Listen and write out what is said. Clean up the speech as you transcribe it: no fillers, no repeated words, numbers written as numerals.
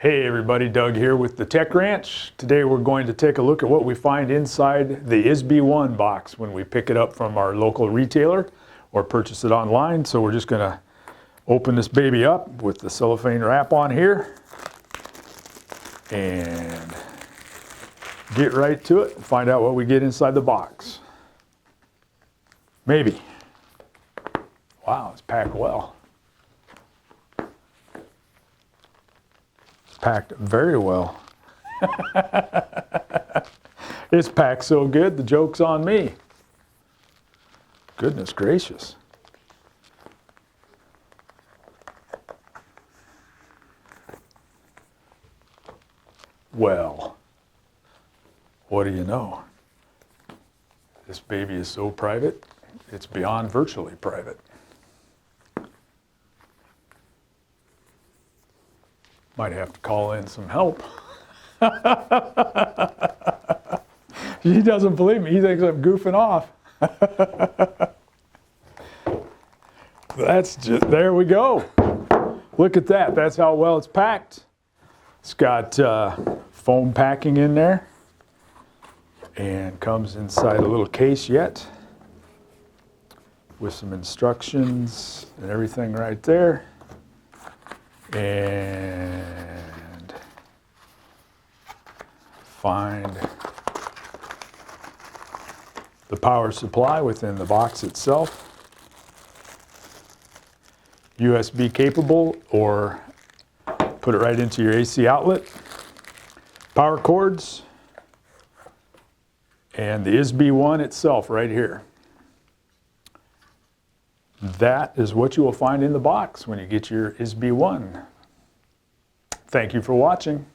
Hey everybody, Doug here with the Tech Ranch. Today we're going to take a look at what we find inside the ISBE One box when we pick it up from our local retailer or purchase it online. So we're just going to open this baby up with the cellophane wrap on here and get right to it and find out what we get inside the box. Maybe. Wow, it's packed well. Packed very well. It's packed so good, the joke's on me. Goodness gracious. Well, what do you know? This baby is so private, it's beyond virtually private. Might have to call in some help. He doesn't believe me. He thinks I'm goofing off. That's just, there we go. Look at that. That's how well it's packed. It's got foam packing in there and comes inside a little case yet with some instructions and everything right there. And find the power supply within the box itself. USB capable, or put it right into your AC outlet. Power cords. And the ISBE One itself right here. That is what you will find in the box when you get your ISBE One. Thank you for watching.